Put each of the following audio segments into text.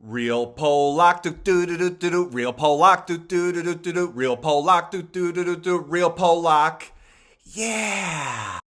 Real Polak, do do do do do do. Real Polak, do do do do do do. Real Polak, do do do do do. Real Polak, yeah.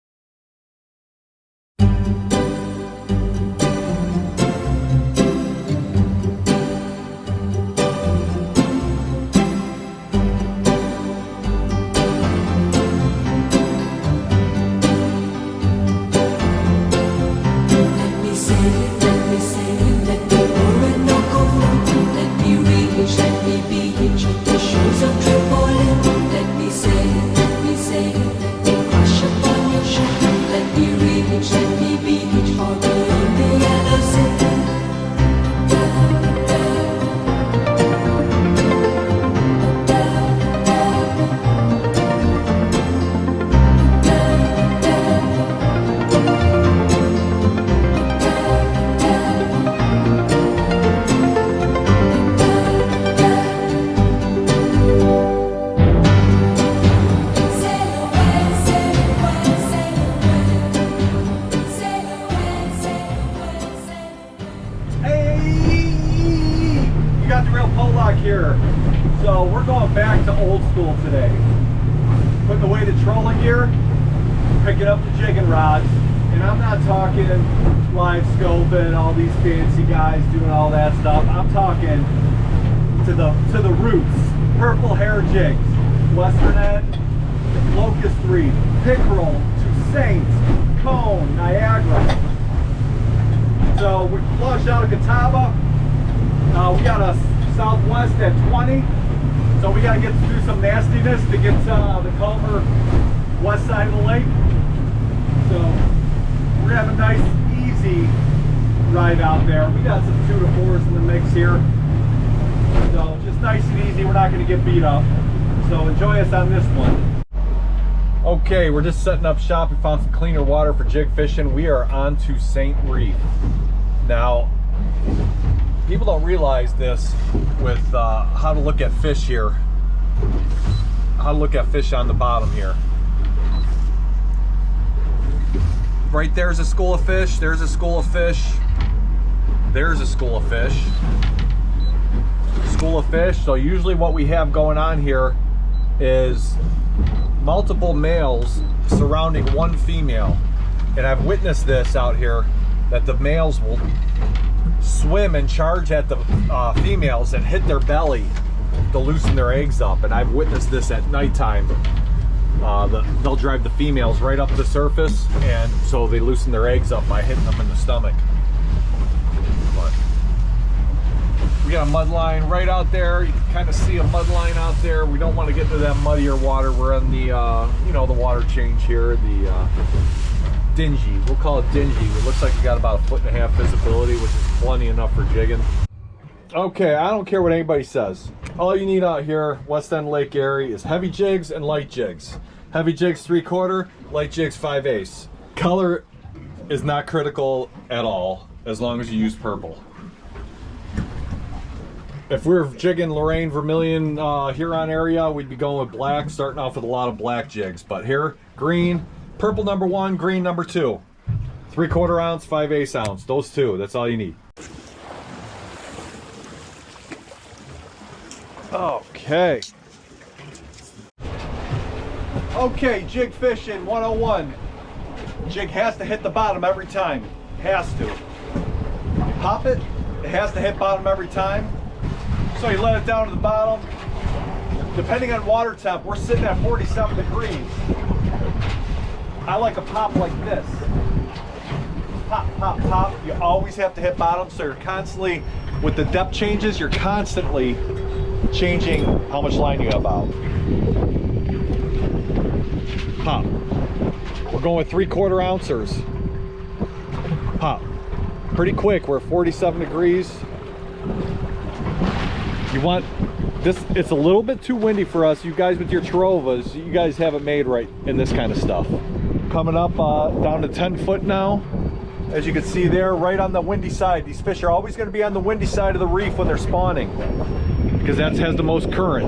Here. So we're going back to old school today. Putting away the trolling gear, picking up the jigging rods, and I'm not talking live scoping, all these fancy guys doing all that stuff. I'm talking to the roots. Purple hair jigs, Western End, Locust Reef, Pickerel, to Saints, Cone, Niagara. So we flushed out of Catawba. We got a southwest at 20, so we got to get through some nastiness to get to the calmer west side of the lake. So we're having a nice easy ride out there. We got some 2 to 4s in the mix here, so just nice and easy. We're not going to get beat up, so enjoy us on this one. Okay, we're just setting up shop. We found some cleaner water for jig fishing. We are on to St. Reef now. People don't realize this with how to look at fish here, how to look at fish on the bottom here. Right there's a school of fish, there's a school of fish, there's a school of fish, school of fish. So usually what we have going on here is multiple males surrounding one female. And I've witnessed this out here, that the males will swim and charge at the females and hit their belly to loosen their eggs up. And I've witnessed this at nighttime. They'll drive the females right up to the surface, and so they loosen their eggs up by hitting them in the stomach. But we got a mud line right out there. You can kind of see a mud line out there. We don't want to get into that muddier water. We're on the you know, the water change here, the dingy. We'll call it dingy. It looks like you got about 1.5 foot visibility, which is plenty enough for jigging. Okay, I don't care what anybody says. All you need out here, West End Lake Erie, is heavy jigs and light jigs. Heavy jigs 3/4, light jigs 5/8. Color is not critical at all, as long as you use purple. If we're jigging Lorraine, Vermilion, Huron area, we'd be going with black, starting off with a lot of black jigs. But here, green, purple number 1, green number 2. 3/4 ounce, 5/8 ounce. Those two, that's all you need. Okay. Okay, jig fishing 101. Jig has to hit the bottom every time. Has to. You pop it, it has to hit bottom every time. So you let it down to the bottom. Depending on water temp, we're sitting at 47 degrees. I like a pop like this. Pop, pop, pop. You always have to hit bottom, so you're constantly, with the depth changes, you're constantly changing how much line you have out. Pop. We're going with 3/4 ouncers. Pop. Pretty quick, we're at 47 degrees. You want this, it's a little bit too windy for us. You guys with your Trovas, you guys have it made right in this kind of stuff. Coming up down to 10 foot now. As you can see there, right on the windy side. These fish are always going to be on the windy side of the reef when they're spawning, because that has the most current.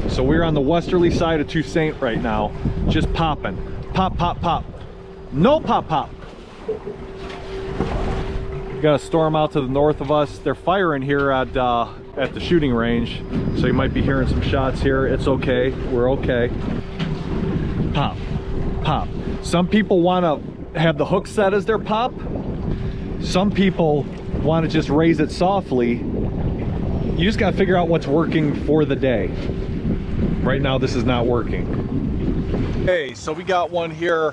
So we're on the westerly side of Toussaint right now, just popping. Pop, pop, pop. No pop, pop. Got a storm out to the north of us. They're firing here at the shooting range, so you might be hearing some shots here. It's okay, we're okay. Pop, pop. Some people want to have the hook set as their pop. Some people want to just raise it softly. You just got to figure out what's working for the day. Right now this is not working. Okay, so we got one here.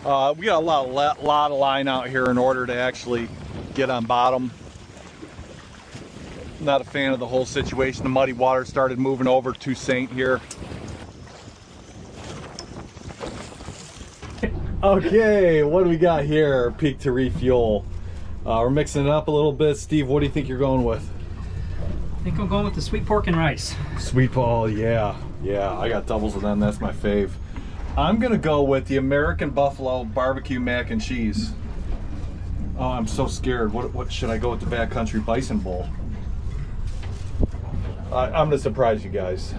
We got a lot of line out here in order to actually get on bottom. Not a fan of the whole situation. The muddy water started moving over to Saint here. Okay, what do we got here? Peak to refuel. We're mixing it up a little bit. Steve, what do you think you're going with? I think I'm going with the sweet pork and rice. Sweet ball, yeah. Yeah, I got doubles of them. That's my fave. I'm gonna go with the American Buffalo barbecue mac and cheese. Oh, I'm so scared. What should I go with the backcountry bison bowl? I'm gonna surprise you guys.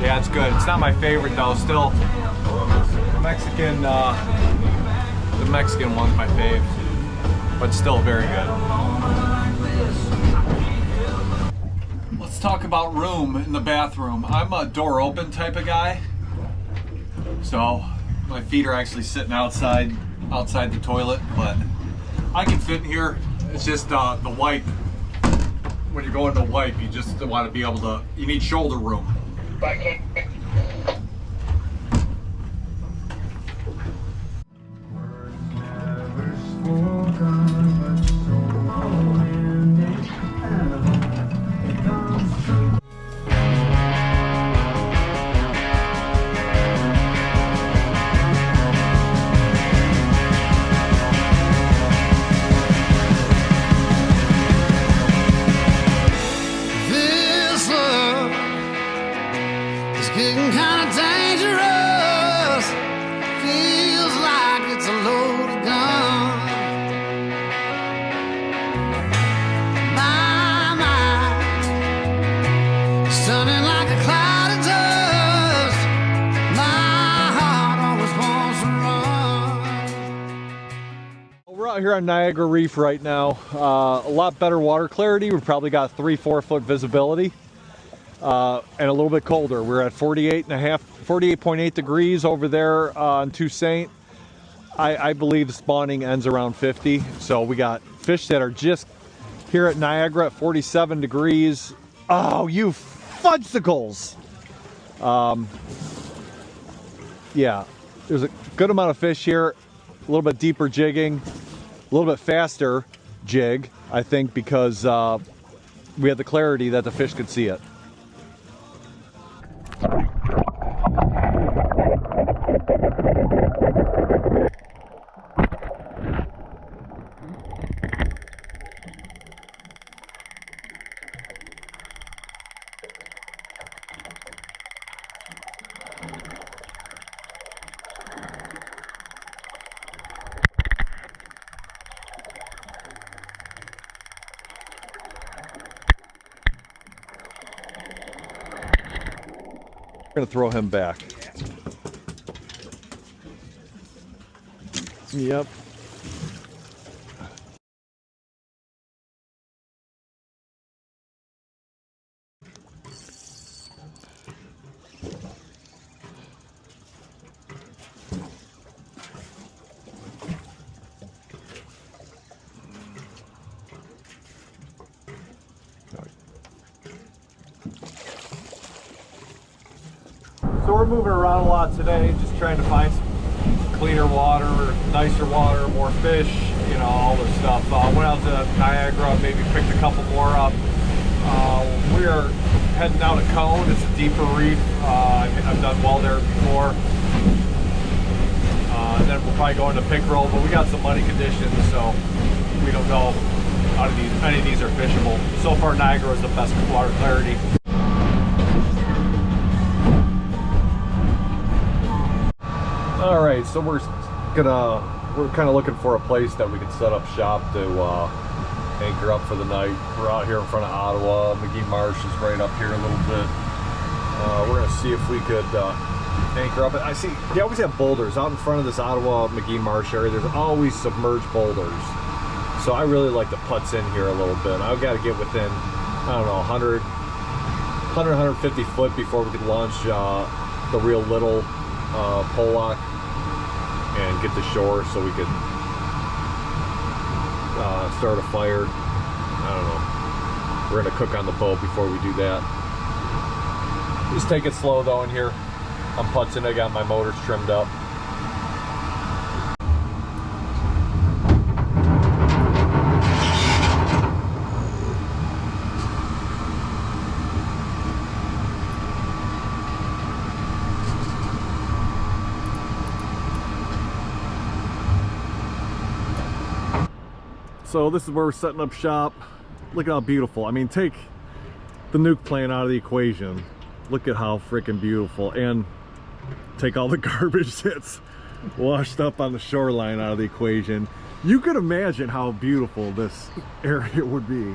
Yeah, it's good. It's not my favorite though. Still, Mexican. The Mexican one's my fave, but still very good. Let's talk about room in the bathroom. I'm a door open type of guy, so my feet are actually sitting outside the toilet, but I can fit in here. It's just the wipe. When you're going to wipe, you just want to be able to. You need shoulder room. Getting kind of dangerous. Feels like it's a loaded gun. My mind stunning like a cloud of dust. My heart always wants to run. We're out here on Niagara Reef right now. A lot better water clarity. We've probably got 3-4 foot visibility. And a little bit colder. We're at 48.8 degrees over there on Saint. I believe spawning ends around 50. So we got fish that are just here at Niagara at 47 degrees. Oh, you fudgesicles! Yeah, there's a good amount of fish here. A little bit deeper jigging, a little bit faster jig, I think, because we had the clarity that the fish could see it. We're gonna throw him back. Yep. So we're moving around a lot today, just trying to find some cleaner water, nicer water, more fish, you know, all this stuff. Went out to Niagara, maybe picked a couple more up. We are heading out of Cone. It's a deeper reef. I've done well there before. And then we'll probably go into Pickerel, but we got some muddy conditions, so we don't know how any of these are fishable. So far, Niagara is the best water clarity. All right, so we're kind of looking for a place that we can set up shop to anchor up for the night. We're out here in front of Ottawa. McGee Marsh is right up here a little bit. We're gonna see if we could anchor up. I see they always have boulders out in front of this Ottawa McGee Marsh area. There's always submerged boulders. So I really like the putts in here a little bit. I've got to get within, I don't know, 150 foot before we could launch the real little pole lock and get to shore so we could start a fire. I don't know. We're gonna cook on the boat before we do that. Just take it slow though in here. I'm putzing. I got my motors trimmed up. So this is where we're setting up shop. Look at how beautiful. I mean, take the nuke plant out of the equation. Look at how freaking beautiful. And take all the garbage that's washed up on the shoreline out of the equation. You could imagine how beautiful this area would be.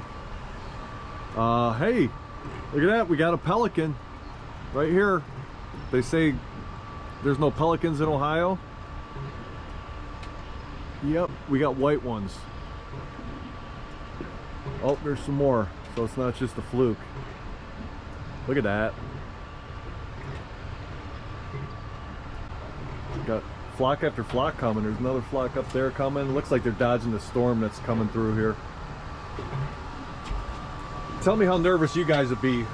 Hey, look at that. We got a pelican right here. They say there's no pelicans in Ohio. Yep, we got white ones. Oh, there's some more, so it's not just a fluke. Look at that. Got flock after flock coming. There's another flock up there coming. Looks like they're dodging the storm that's coming through here. Tell me how nervous you guys would be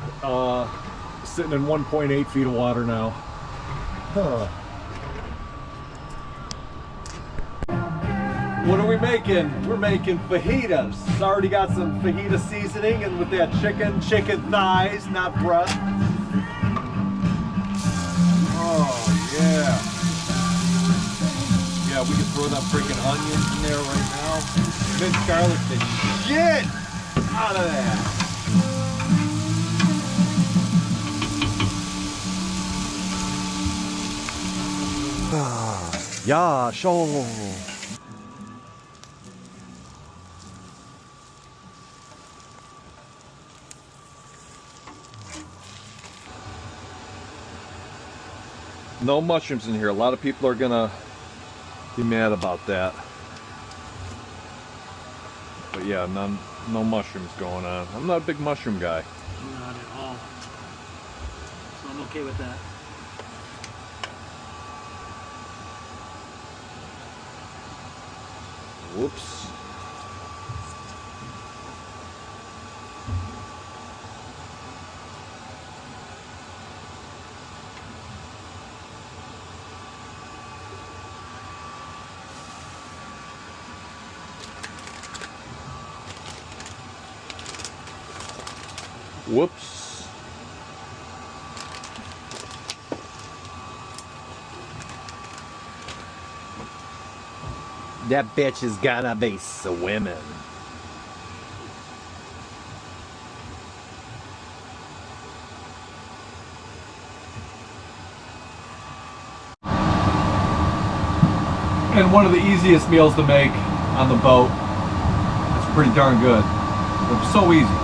sitting in 1.8 feet of water now. Huh. What are we making? We're making fajitas. It's already got some fajita seasoning and with that chicken thighs, not breast. Oh, yeah. Yeah, we can throw them freaking onions in there right now. Minced garlic the shit out of that. Yeah, sure. No mushrooms in here. A lot of people are gonna be mad about that. But yeah, no mushrooms going on. I'm not a big mushroom guy. Not at all. So I'm okay with that. Whoops. Whoops. That bitch is gonna be swimming. And one of the easiest meals to make on the boat. It's pretty darn good. It's so easy.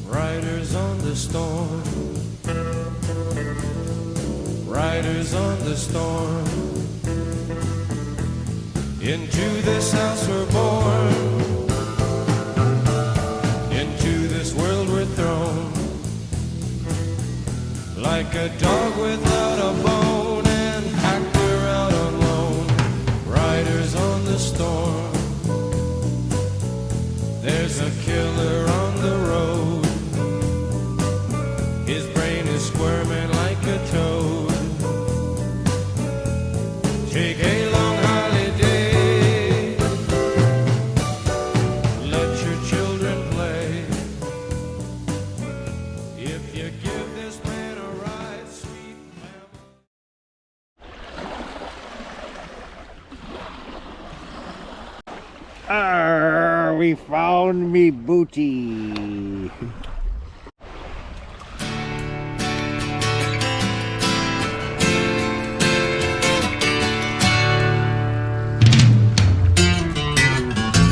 Riders on the storm, riders on the storm. Into this house we're born, into this world we're thrown. Like a dog without a bone, and hacked we're out on loan. Riders on the storm, there's a killer on the road. Arr, we found me booty.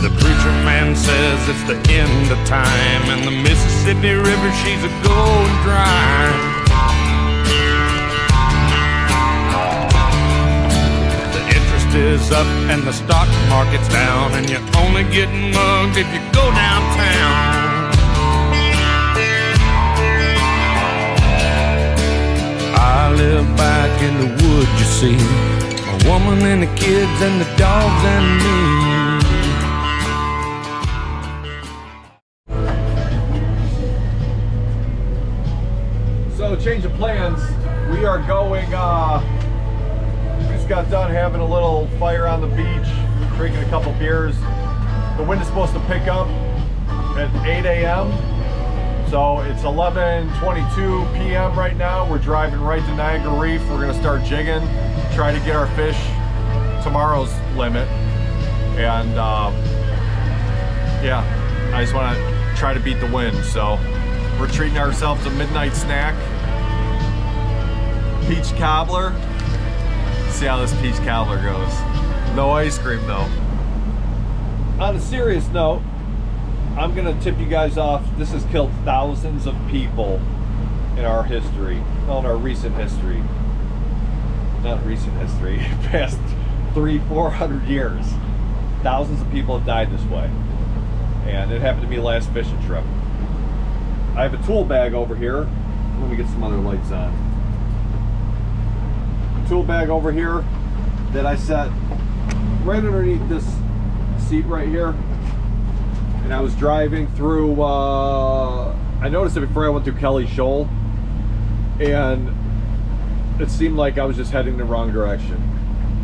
The preacher man says it's the end of time, and the Mississippi River, she's a going dry. Is up and the stock market's down, and you're only getting mugged if you go downtown. I live back in the woods, you see, a woman and the kids and the dogs and me. So change of plans. We are going, just got done having a little fire on the beach, drinking a couple beers. The wind is supposed to pick up at 8 a.m. So it's 11:22 p.m. right now. We're driving right to Niagara Reef. We're gonna start jigging, try to get our fish tomorrow's limit. And yeah, I just wanna try to beat the wind. So we're treating ourselves a midnight snack. Peach cobbler. See how this peach cobbler goes. No ice cream though. On a serious note, I'm gonna tip you guys off. This has killed thousands of people in our history. Well, in our recent history. Not recent history, past 300-400 years. Thousands of people have died this way. And it happened to me last fishing trip. I have a tool bag over here. Let me get some other lights on. Tool bag over here that I set right underneath this seat right here, and I was driving through I noticed it before I went through Kelly Shoal, and it seemed like I was just heading the wrong direction,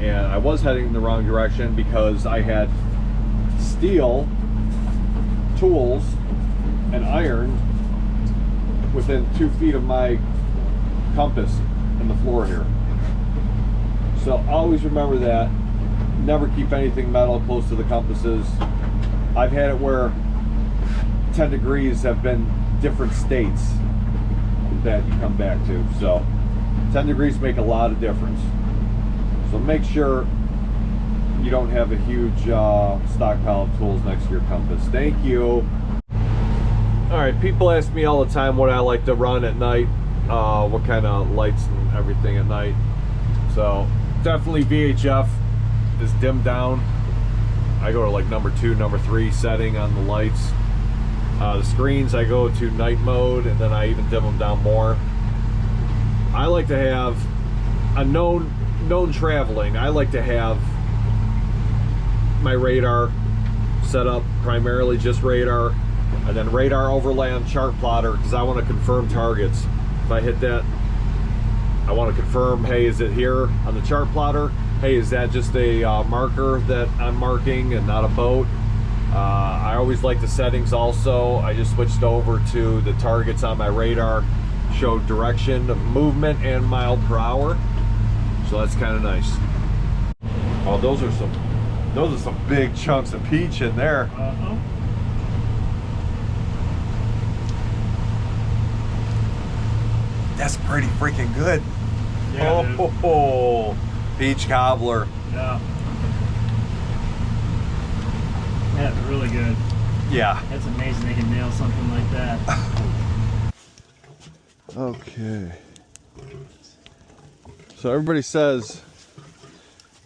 and I was heading in the wrong direction because I had steel tools and iron within 2 feet of my compass in the floor here. So always remember that. Never keep anything metal close to the compasses. I've had it where 10 degrees have been different states that you come back to. So 10 degrees make a lot of difference. So make sure you don't have a huge stockpile of tools next to your compass. Thank you. All right, people ask me all the time what I like to run at night, what kind of lights and everything at night. So definitely VHF is dimmed down. I go to like number 2, number 3 setting on the lights. The screens I go to night mode, and then I even dim them down more. I like to have a known traveling. I like to have my radar set up primarily just radar, and then radar overlay on chart plotter because I want to confirm targets. If I hit that, I want to confirm, hey, is it here on the chart plotter? Hey, is that just a marker that I'm marking and not a boat? I always like the settings also. I just switched over to the targets on my radar, show direction of movement and mile per hour. So that's kind of nice. Oh, those are some big chunks of peach in there. That's pretty freaking good. Yeah, oh, peach cobbler. Yeah. That's really good. Yeah. That's amazing they can nail something like that. Okay. So everybody says,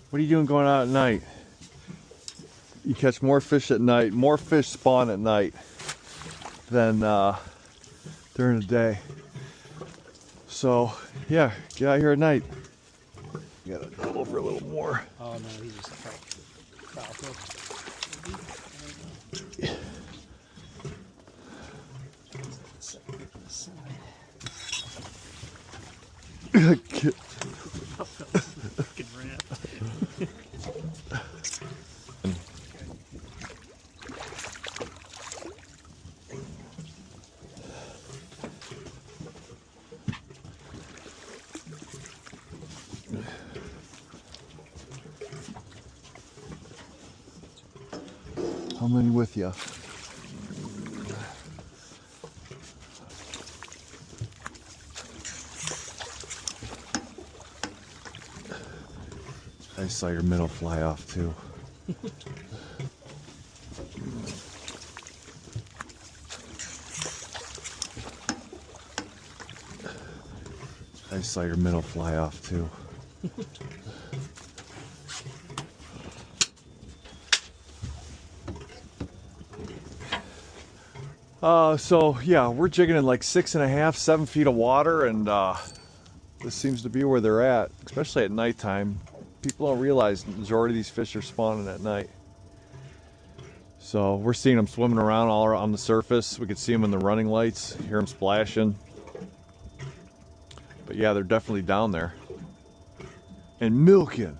what are you doing going out at night? You catch more fish at night, more fish spawn at night than during the day. So yeah, get out here at night. You gotta go over a little more. Oh no, he's just a fucking rat. How many with you? I saw your minnow fly off too. I saw your minnow fly off too. So yeah, we're jigging in like 6.5, 7 feet of water, and this seems to be where they're at, especially at nighttime. People don't realize the majority of these fish are spawning at night. So we're seeing them swimming around all around the surface. We can see them in the running lights, hear them splashing. But yeah, they're definitely down there. And milking.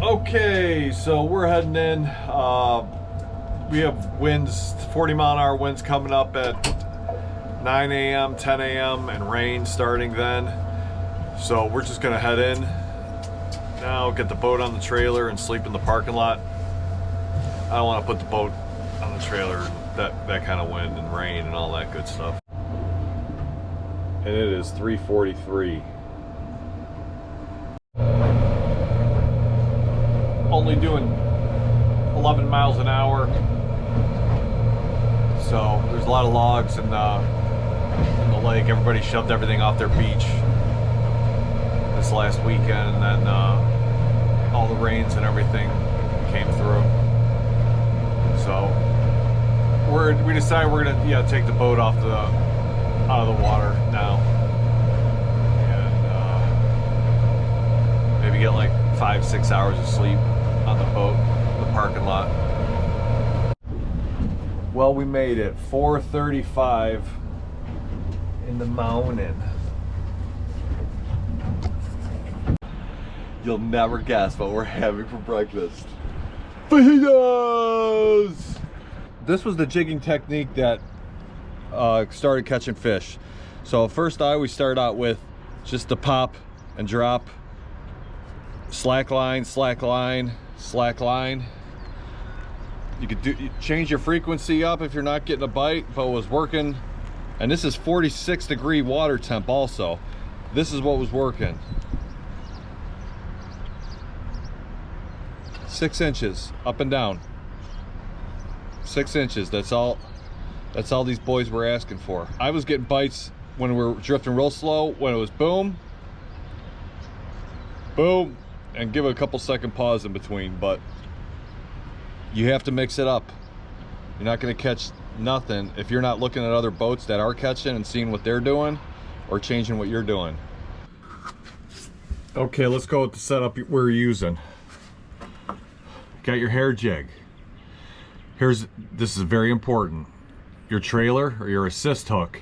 Okay, so we're heading in. We have winds, 40-mile-an-hour winds coming up at 9 a.m., 10 a.m., and rain starting then. So we're just gonna head in now, get the boat on the trailer, and sleep in the parking lot. I don't want to put the boat on the trailer, that kind of wind and rain and all that good stuff. And it is 3:43. Only doing 11 miles an hour, so there's a lot of logs in the lake. Everybody shoved everything off their beach this last weekend, and then all the rains and everything came through. So we decided we're gonna take the boat out of the water now, and maybe get like 5-6 hours of sleep on the boat, the parking lot. Well, we made it. 4:35 in the morning. You'll never guess what we're having for breakfast. Fajitas! This was the jigging technique that started catching fish. So first I always start out with just the pop and drop. Slack line, slack line, slack line. You could change your frequency up if you're not getting a bite, but it was working. And this is 46-degree water temp also. This is what was working. 6 inches up and down. 6 inches, that's all these boys were asking for. I was getting bites when we were drifting real slow, when it was boom, boom, and give it a couple second pause in between, but you have to mix it up. You're not going to catch nothing if you're not looking at other boats that are catching and seeing what they're doing or changing what you're doing. Okay, let's go with the setup we're using. Got your hair jig. This is very important. Your trailer or your assist hook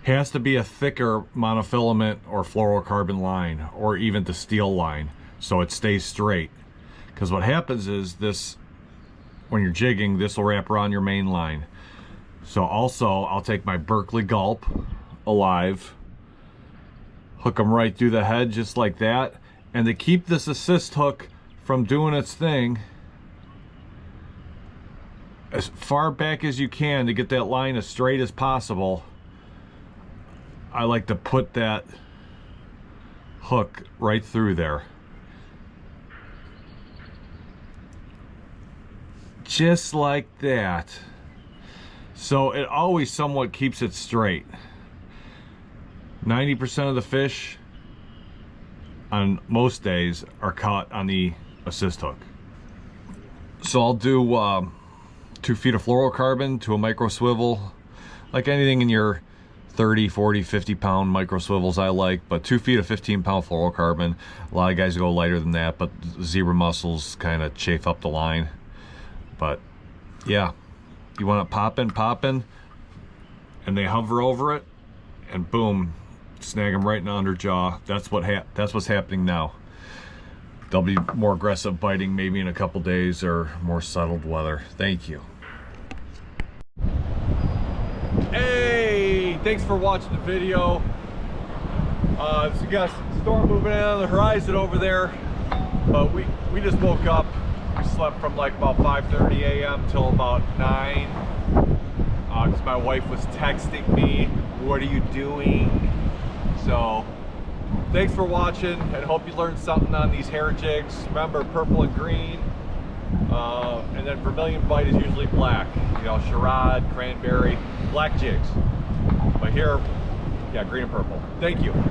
has to be a thicker monofilament or fluorocarbon line, or even the steel line, so it stays straight. Because what happens is this, when you're jigging, this will wrap around your main line. So also, I'll take my Berkeley Gulp alive, hook them right through the head just like that, and to keep this assist hook from doing its thing, as far back as you can to get that line as straight as possible, I like to put that hook right through there. Just like that. So it always somewhat keeps it straight. 90% of the fish on most days are caught on the assist hook. So I'll do 2 feet of fluorocarbon to a micro swivel, like anything in your 30, 40, 50 pound micro swivels I like, but 2 feet of 15 pound fluorocarbon. A lot of guys go lighter than that, but zebra mussels kind of chafe up the line. But yeah, you want it popping, and they hover over it, and boom, snag them right in the underjaw. That's what's happening now. They'll be more aggressive biting maybe in a couple days or more settled weather. Thank you. Hey, thanks for watching the video. So you got a storm moving in on the horizon over there, but we just woke up. We slept from like about 5:30 a.m. till about 9, because my wife was texting me, "What are you doing?" So thanks for watching, and hope you learned something on these hair jigs. Remember, purple and green, and then vermilion bite is usually black. You know, charade, cranberry, black jigs. But here, yeah, green and purple. Thank you.